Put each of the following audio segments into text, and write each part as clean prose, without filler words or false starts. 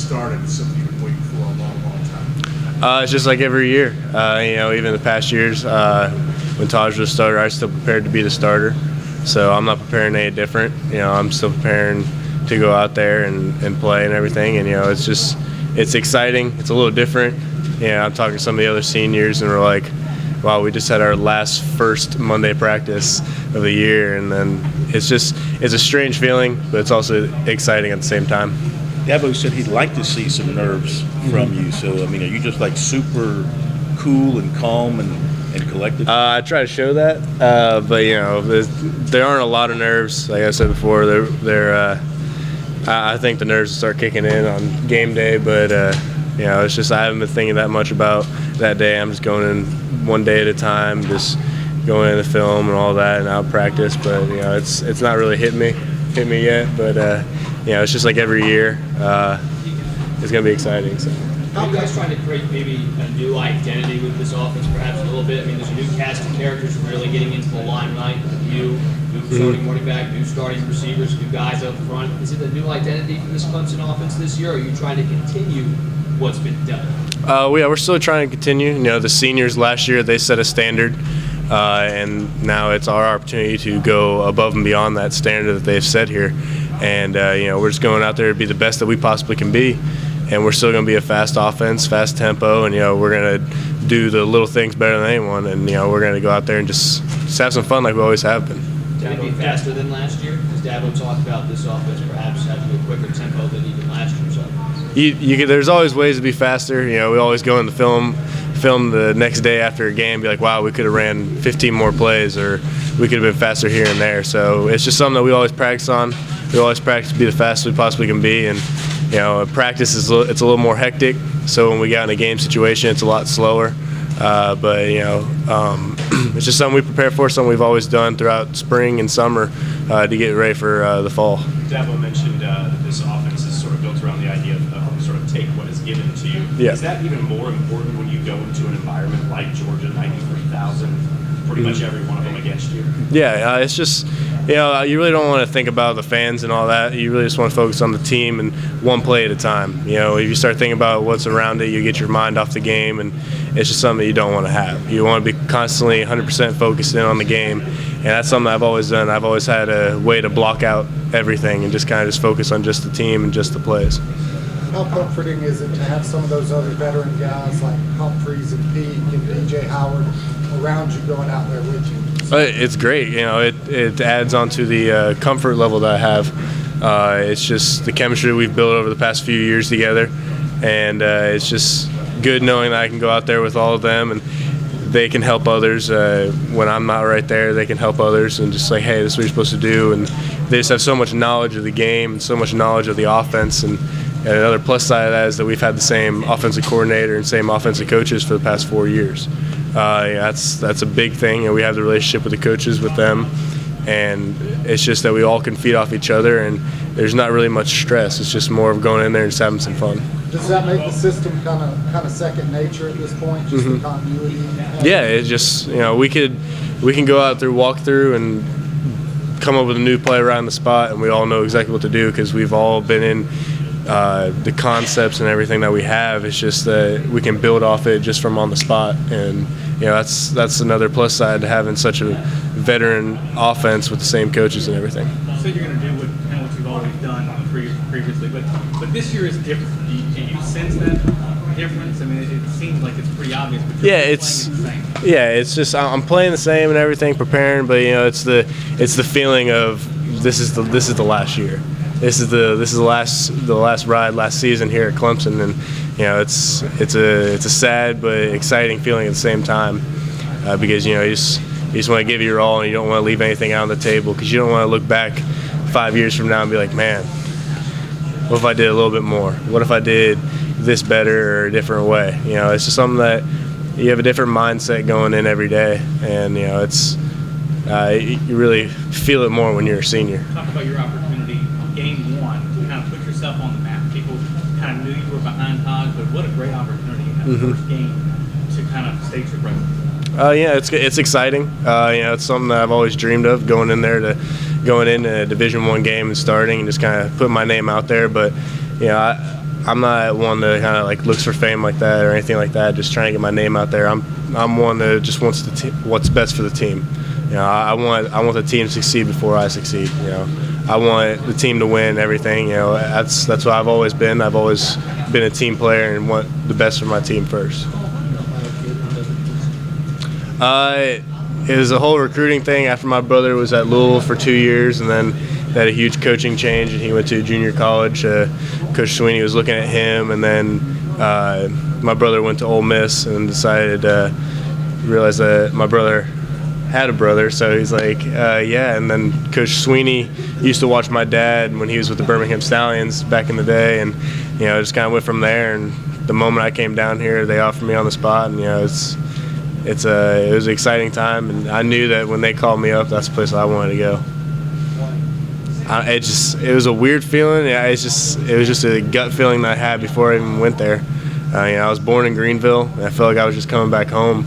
started is something you've been waiting for a long, long time? It's just like every year. Even the past years, when Taj was a starter, I was still prepared to be the starter. So I'm not preparing any different. I'm still preparing to go out there and play and everything. And, it's exciting. It's a little different. I'm talking to some of the other seniors, and we're like, wow, we just had our first Monday practice of the year. And then it's a strange feeling, but it's also exciting at the same time. Dabo said he'd like to see some nerves from you. So, are you just like super cool and calm and collected? I try to show that, but there aren't a lot of nerves. Like I said before, I think the nerves will start kicking in on game day, but it's just I haven't been thinking that much about that day. I'm just going in one day at a time, just going in the film and all that, and out practice. But it's not really hit me yet. But it's just like every year. It's gonna be exciting. So. Are you guys trying to create maybe a new identity with this offense, perhaps a little bit? There's a new cast of characters really getting into the limelight. New starting running back, new starting receivers, new guys up front. Is it a new identity for this Clemson offense this year, or are you trying to continue what's been done? We're still trying to continue. The seniors last year, they set a standard, and now it's our opportunity to go above and beyond that standard that they've set here. And we're just going out there to be the best that we possibly can be. And we're still going to be a fast offense, fast tempo, and we're going to do the little things better than anyone. And we're going to go out there and just have some fun like we always have been. Can it be faster than last year? Because Dabo talked about this offense perhaps having a quicker tempo than even last year's offense. There's always ways to be faster. We always go in the film the next day after a game, be like, wow, we could have ran 15 more plays, or we could have been faster here and there. So it's just something that we always practice on. We always practice to be the fastest we possibly can be, and practice it's a little more hectic. So when we got in a game situation, it's a lot slower. But it's just something we prepare for, something we've always done throughout spring and summer to get ready for the fall. Dabo mentioned that this offense is sort of built around the idea of sort of take what is given to you. Yeah. Is that even more important when you go into an environment like Georgia, 93,000, pretty much every one of them against you? Yeah, it's just, you really don't want to think about the fans and all that. You really just want to focus on the team and one play at a time. If you start thinking about what's around it, you get your mind off the game, and it's just something that you don't want to have. You want to be constantly 100% focused in on the game, and that's something I've always done. I've always had a way to block out everything and just kind of just focus on just the team and just the plays. How comforting is it to have some of those other veteran guys like Humphreys and Peake and DJ Howard around you going out there with you? It's great. It adds on to the comfort level that I have. It's just the chemistry we've built over the past few years together, and it's just good knowing that I can go out there with all of them, and they can help others. When I'm not right there, they can help others, and just like, hey, this is what you're supposed to do. And they just have so much knowledge of the game and so much knowledge of the offense. And another plus side of that is that we've had the same offensive coordinator and same offensive coaches for the past 4 years. That's a big thing, and we have the relationship with the coaches with them, and it's just that we all can feed off each other, and there's not really much stress. It's just more of going in there and just having some fun. Does that make the system kind of second nature at this point, just the continuity? Yeah, it just, we can go out through walkthrough and come up with a new play around the spot, and we all know exactly what to do because we've all been in the concepts and everything that we have. It's just that we can build off it just from on the spot, and that's another plus side to having such a veteran offense with the same coaches and everything. You said you're going to do what you've always done previously, but this year is different. Do you sense that difference? It seems like it's pretty obvious. But it's just I'm playing the same and everything, preparing, but it's the feeling of this is the last year. This is the last ride, last season here at Clemson, and it's a sad but exciting feeling at the same time because you just want to give it your all, and you don't want to leave anything out on the table because you don't want to look back 5 years from now and be like, man, what if I did a little bit more? What if I did this better or a different way? It's just something that you have a different mindset going in every day, and it's you really feel it more when you're a senior. Talk about your opportunity, game one, to kind of put yourself on the map. People kind of knew you were behind Taj, but what a great opportunity in that first game to kind of state your presence. It's exciting. It's something that I've always dreamed of, going into a Division I game and starting and just kind of putting my name out there. But I'm not one that kind of like looks for fame like that or anything like that. Just trying to get my name out there. I'm one that just wants what's best for the team. You know, I want the team to succeed before I succeed. You know, I want the team to win everything. You know, that's what I've always been. I've always been a team player and want the best for my team first. It was a whole recruiting thing after my brother was at Louisville for 2 years, and then they had a huge coaching change, and he went to junior college. Coach Sweeney was looking at him, and then my brother went to Ole Miss and decided realized that my brother had a brother, so he's like, yeah. And then Coach Sweeney used to watch my dad when he was with the Birmingham Stallions back in the day, and you know, just kind of went from there. And the moment I came down here, they offered me on the spot, and you know, it was an exciting time, and I knew that when they called me up, that's the place I wanted to go. It was a weird feeling. Yeah, it was just a gut feeling that I had before I even went there. You know, I was born in Greenville, and I felt like I was just coming back home.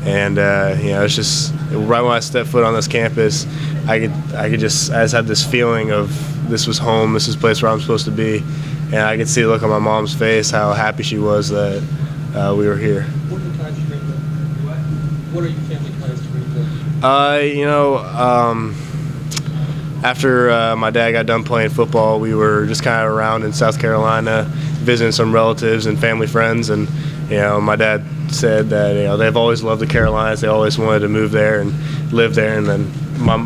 And you know, it's just right when I stepped foot on this campus, I just had this feeling of this was home, this is the place where I'm supposed to be, and I could see the look on my mom's face, how happy she was that we were here. What are your ties to Greenville? What are your family ties to Greenville? You know, after my dad got done playing football, we were just kind of around in South Carolina, visiting some relatives and family friends, and you know, my dad said that, you know, they've always loved the Carolinas. They always wanted to move there and live there. And then my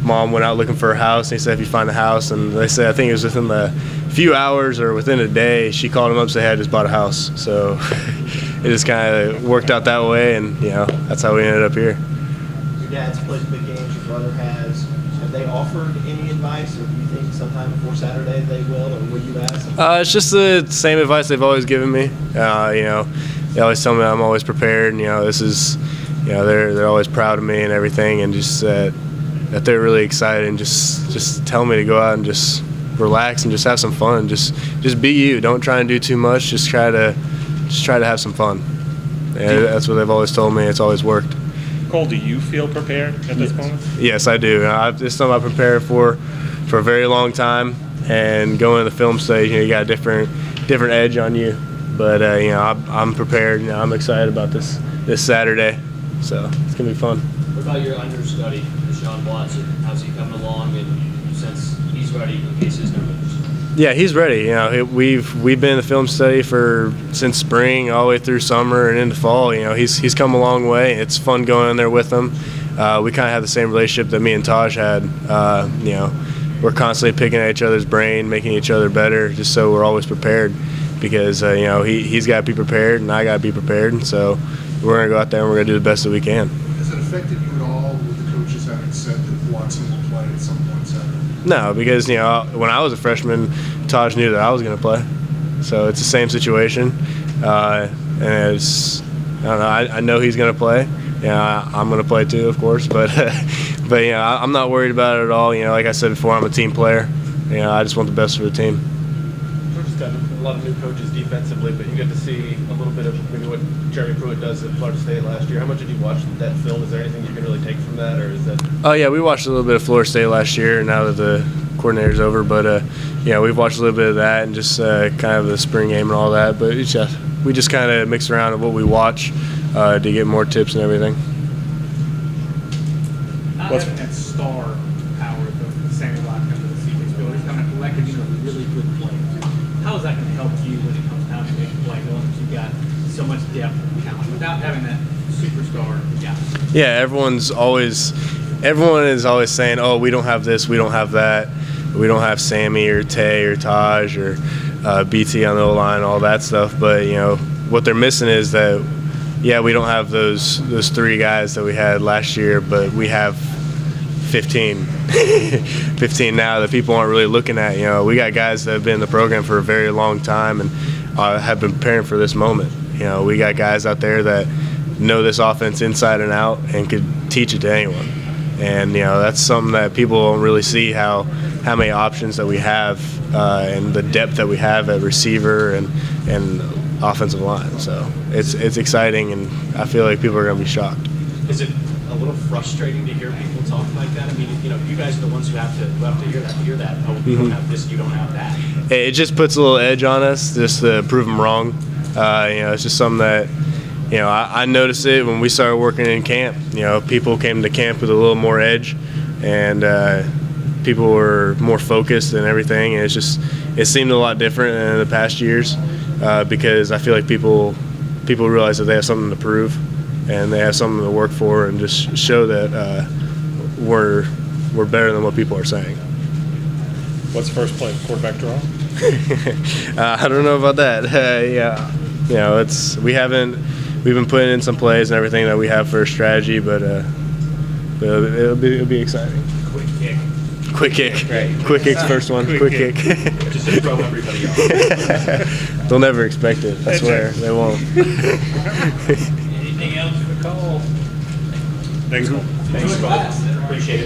mom went out looking for a house, and he said, if you find a house, and they said, I think it was within the few hours or within a day, she called him up and said, hey, I just bought a house. So it just kind of worked out that way, and you know, that's how we ended up here. Your dad's played big games, your brother has. Have they offered any advice, or do you think sometime before Saturday they will, or will you ask them? It's just the same advice they've always given me. You know, they always tell me I'm always prepared, and you know, this is, you know, they're always proud of me and everything, and just that they're really excited, and just tell me to go out and just relax and just have some fun. Just be you. Don't try and do too much. Just try to have some fun. And that's what they've always told me. It's always worked. Cole, do you feel prepared at this moment? Yes, I do. It's something I've prepared for a very long time, and going to the film stage, you know, you got a different edge on you. But you know, I'm prepared. You know, I'm excited about this Saturday, so it's gonna be fun. What about your understudy, Deshaun Watson? How's he coming along, and you sense he's ready in case his numbers? Yeah, he's ready. You know, we've been in the film study since spring all the way through summer and into fall. You know, he's come a long way. It's fun going in there with him. We kind of have the same relationship that me and Taj had. You know, we're constantly picking at each other's brain, making each other better, just so we're always prepared. Because you know, he's got to be prepared, and I got to be prepared. And so we're gonna go out there and we're gonna do the best that we can. Has it affected you at all with the coaches having said that Watson will play at some point Saturday? No, because you know, when I was a freshman, Taj knew that I was going to play, so it's the same situation. And it's, I don't know, I know he's going to play. Yeah, I'm going to play too, of course. But you know, I'm not worried about it at all. You know, like I said before, I'm a team player. You know, I just want the best for the team. Georgia's got a lot of new coaches defensively, but you get to see a little bit of maybe what Jeremy Pruitt does at Florida State last year. How much did you watch that film? Is there anything you can really take from that, or is that? Oh yeah, we watched a little bit of Florida State last year. Now that the coordinator's over, but yeah, we've watched a little bit of that and just kind of the spring game and all that. But it's just, we just kind of mix around of what we watch to get more tips and everything. Not having that star power of Sammy Watkins and the CJ Spiller, he's kind of collected, you know, really good players. How is that going to help you when it comes down to making play, knowing that you've got so much depth and talent without having that superstar guy? Yeah, everyone is always saying, oh, we don't have this, we don't have that. We don't have Sammy or Tay or Taj or BT on the O-line, all that stuff. But, you know, what they're missing is that, yeah, we don't have those three guys that we had last year, but we have 15 now that people aren't really looking at. You know, we got guys that have been in the program for a very long time and have been preparing for this moment. You know, we got guys out there that know this offense inside and out and could teach it to anyone. And, you know, that's something that people don't really see, how many options that we have and the depth that we have at receiver and offensive line. So it's exciting, and I feel like people are going to be shocked. Is it a little frustrating to hear people talk like that? I mean, you know, you guys are the ones who have to hear that. Oh, you don't have this, you don't have that. It just puts a little edge on us just to prove them wrong. You know, it's just something that, you know, I noticed it when we started working in camp. You know, people came to camp with a little more edge, and people were more focused and everything. And it seemed a lot different in the past years because I feel like people realize that they have something to prove and they have something to work for, and just show that we're better than what people are saying. What's the first play? Quarterback draw? I don't know about that. Yeah, you know, we've been putting in some plays and everything that we have for a strategy, but it'll be exciting. Quick kick. Right. Quick kick's first one. Quick kick. Just to throw everybody off. They'll never expect it. I swear they won't. Anything else for Cole? Thanks, Cole. Thanks, Cole. Appreciate it.